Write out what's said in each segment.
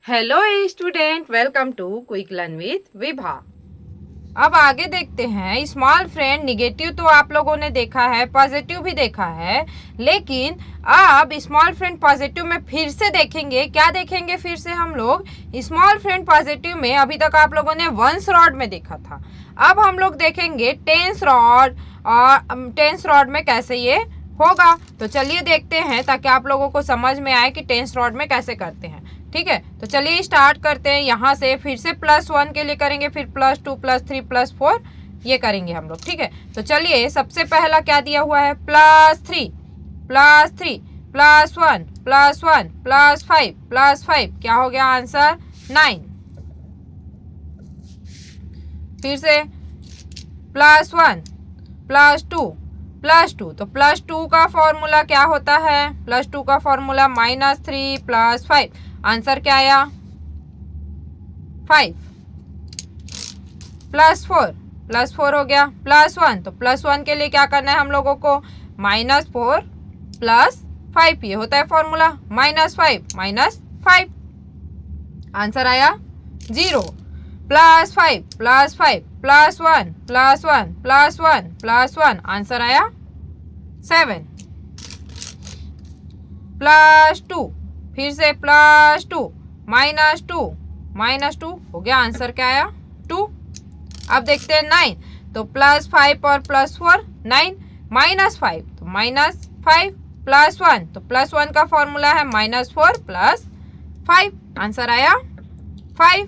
Hello student, welcome to quick learn with Vibha. अब आगे देखते हैं। स्मॉल फ्रेंड निगेटिव तो आप लोगों ने देखा है, पॉजिटिव भी देखा है, लेकिन अब स्मॉल फ्रेंड पॉजिटिव में फिर से देखेंगे। क्या देखेंगे फिर से हम लोग? स्मॉल फ्रेंड पॉजिटिव में अभी तक आप लोगों ने वंस रॉड में देखा था, अब हम लोग देखेंगे टेंस रॉड, और टेंस रॉड में कैसे ये होगा। तो चलिए देखते हैं, ताकि आप लोगों को समझ में आए कि टेंस रॉड में कैसे करते हैं। ठीक है, तो चलिए स्टार्ट करते हैं। यहाँ से फिर से +1 के लिए करेंगे, फिर +2 +3 +4 ये करेंगे हम लोग। ठीक है, तो चलिए सबसे पहला क्या दिया हुआ है? +3 +3 +1 +1 +5 +5 क्या हो गया आंसर? 9। फिर से +1 +2 +2, तो +2 का फॉर्मूला क्या होता है? +2 का फॉर्मूला -3 +5, आंसर क्या आया? 5। +4 हो गया। +1, तो +1 के लिए क्या करना है हम लोगों को? -4 +5, ये होता है फॉर्मूला। -5 -5, आंसर आया 0। +5 +5 +1 +1 +1 +1, आंसर आया 7। +2, फिर से +2 -2 हो गया, आंसर क्या आया? 2। अब देखते हैं 9, तो +5 और +4 9, -5 तो -5 +1, तो +1 का फॉर्मूला है -4 +5, आंसर आया 5।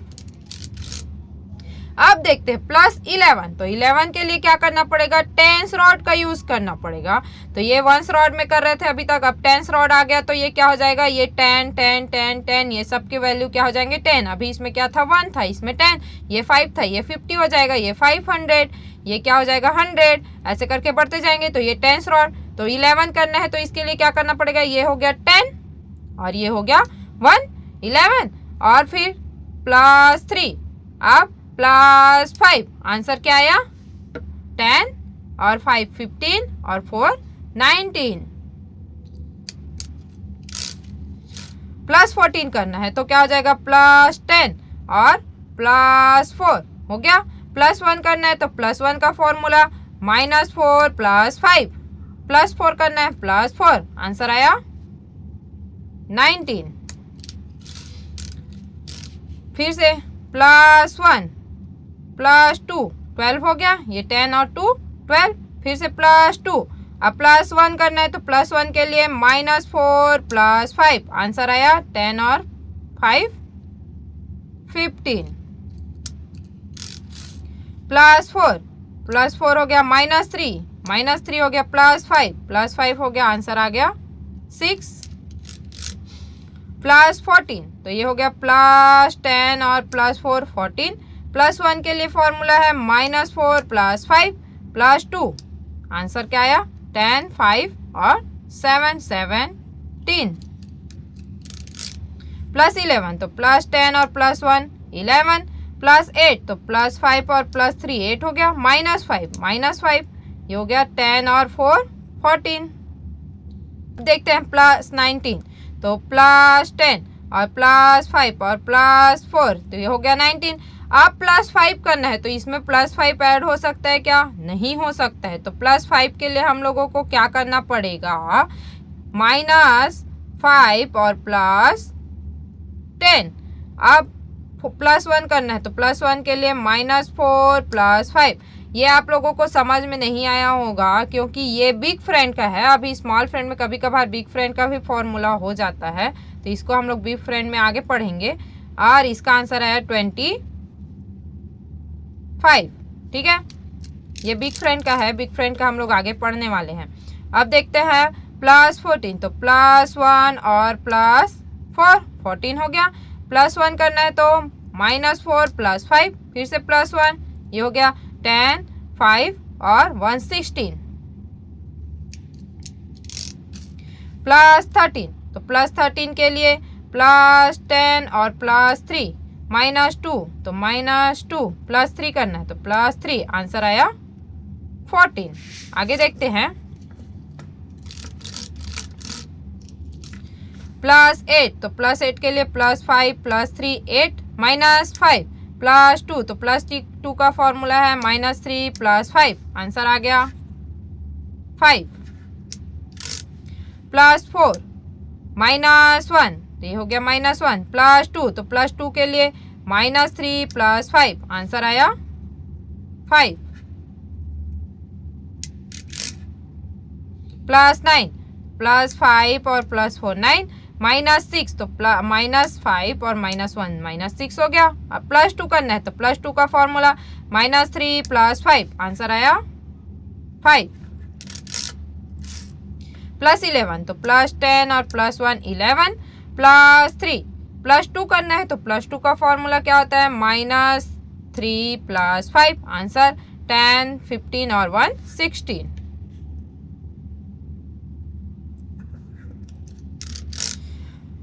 अब देखते हैं +11, तो 11 के लिए क्या करना पड़ेगा? टेंस रॉड का यूज करना पड़ेगा। तो ये वंस रॉड में कर रहे थे अभी तक, अब टेंस रॉड आ गया तो ये क्या हो जाएगा? ये 10 10 10 10, ये सब की वैल्यू क्या हो जाएंगे? 10। अभी इसमें क्या था? 1 था, इसमें 10, ये 5 था, ये 50 हो जाएगा, ये 500, ये क्या हो जाएगा? 100, ऐसे करके बढ़ते जाएंगे। तो ये टेंस रॉड, तो 11 करना है तो इसके लिए क्या करना पड़ेगा? ये हो गया 10 और ये हो गया 1 11, और फिर +3, अब +5, आंसर क्या आया? 10 और 5 15 और 4 19। +14 करना है तो क्या हो जाएगा? +10 और +4 हो गया। +1 करना है तो +1 का फॉर्मूला -4 +5, +4 करना है +4, आंसर आया 19। फिर से +1 +2 12 हो गया, ये 10 और 2 12, फिर से +2, अब +1 करना है तो +1 के लिए -4 +5, आंसर आया 10 और 5 15। +4 हो गया -3 हो गया +5 हो गया, आंसर आ गया 6। +14, तो ये हो गया +10 और +4 14, +1 के लिए फॉर्मूला है -4 +5 +2, आंसर क्या आया? 10 5 और 7 17। +11, तो +10 और +1 11, +8, तो +5 और +3 8 हो गया, -5 ये हो गया 10 और 4 14। देखते हैं +19, तो +10 और +5 और +4, तो ये हो गया 19। अब +5 करना है तो इसमें +5 ऐड हो सकता है क्या? नहीं हो सकता है। तो +5 के लिए हम लोगों को क्या करना पड़ेगा? -5 और +10। अब +1 करना है तो +1 के लिए -4 +5, ये आप लोगों को समझ में नहीं आया होगा क्योंकि ये बिग फ्रेंड का है। अभी स्मॉल फ्रेंड में कभी कभार बिग फ्रेंड का भी फॉर्मूला हो जाता है, तो इसको हम लोग बिग फ्रेंड में आगे पढ़ेंगे। और इसका आंसर आया 25। ठीक है, ये बिग फ्रेंड का है, बिग फ्रेंड का हम लोग आगे पढ़ने वाले हैं। अब देखते हैं +14, तो +1 और +4 14 हो गया। +1 करना है तो -4 +5, फिर से +1, ये हो गया 10 5 और 1 16। +13, तो +13 के लिए +10 और +3 -2, तो -2 +3 करना है तो +3, आंसर आया 14। आगे देखते हैं +8, तो +8 के लिए +5 +3 8 -5 +2, तो +2 का फॉर्मूला है -3 +5, आंसर आ गया 5। +4 -1, तो ये हो गया -1 +2, तो +2 के लिए -3 +5, आंसर आया 5। +9 +5 और +4 9 -6, तो -5 और -1 -6 हो गया। अब +2 करना है तो +2 का फॉर्मूला -3 +5, आंसर आया 5। +11, तो +10 और +1 11 +3 +2 करना है तो +2 का फॉर्मूला क्या होता है -3 +5, आंसर 10 15 और 1 16।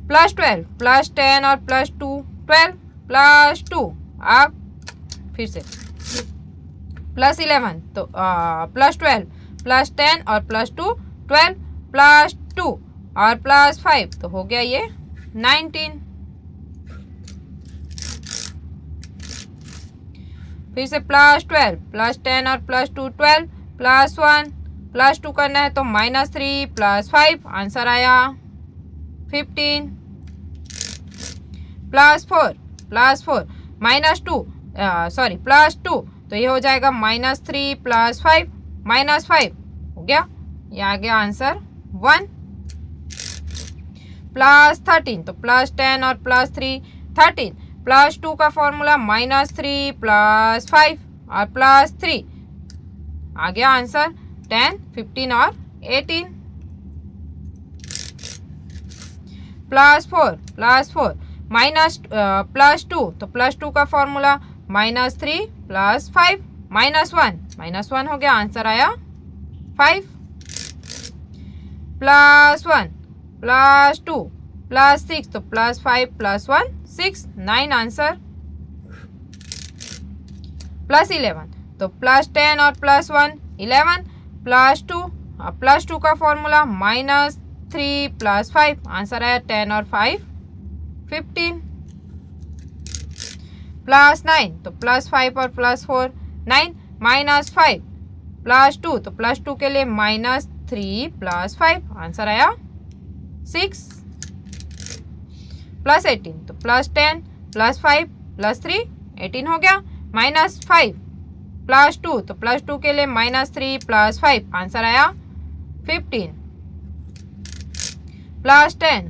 +12 +10 और +2 12 +2, अब फिर से +11, तो +12 +10 और +2 12 +2 और +5, तो हो गया ये 19। फिर से +12 +10 और +2 12 +1 +2 करना है तो -3 +5, आंसर आया 15। +4 -2 सॉरी +2, तो ये हो जाएगा -3 +5 -5 हो गया, ये आ गया आंसर 1। +13, तो +10 और +3 13 +2 का फॉर्मूला -3 +5 और +3, आ गया आंसर 10 15 और 18। +4 +2, तो +2 का फॉर्मूला -3 +5 -1 हो गया, आंसर आया 5। +1 +2 +6, तो +5 +1 6 9, आंसर। +11, तो +10 और +1 11 +2 का फॉर्मूला -3 +5, आंसर आया 10 और 5 15। +9, तो +5 और +4 9 -5 +2, तो +2 के लिए -3 +5, आंसर आया 6। +18, तो +10 +5 +3 18 हो गया, -5 +2, तो +2 के लिए -3 +5, आंसर आया 15। +10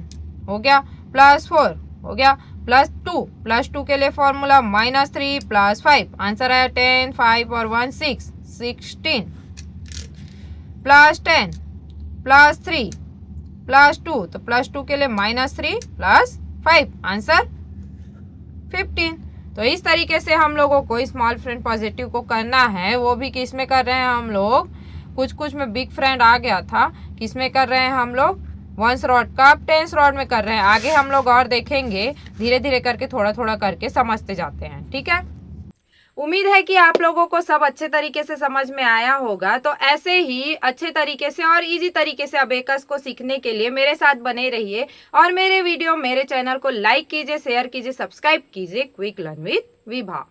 हो गया, +4 हो गया, +2 के लिए फॉर्मूला -3 +5, आंसर आया 10 5 और 1 6 16। +10 +3 +2, तो +2 के लिए -3 +5, आंसर 15। तो इस तरीके से हम लोगों को स्मॉल फ्रेंड पॉजिटिव को करना है, वो भी किस में कर रहे हैं हम लोग, कुछ में बिग फ्रेंड आ गया था, किस में कर रहे हैं हम लोग वंस रॉड का, अब टेंस रॉड में कर रहे हैं। आगे हम लोग और देखेंगे, धीरे धीरे करके थोड़ा थोड़ा करके समझते जाते हैं, ठीक है। उम्मीद है कि आप लोगों को सब अच्छे तरीके से समझ में आया होगा। तो ऐसे ही अच्छे तरीके से और इजी तरीके से अबेकस को सीखने के लिए मेरे साथ बने रहिए और मेरे वीडियो मेरे चैनल को लाइक कीजिए, शेयर कीजिए, सब्सक्राइब कीजिए। Quick learn with Vibha.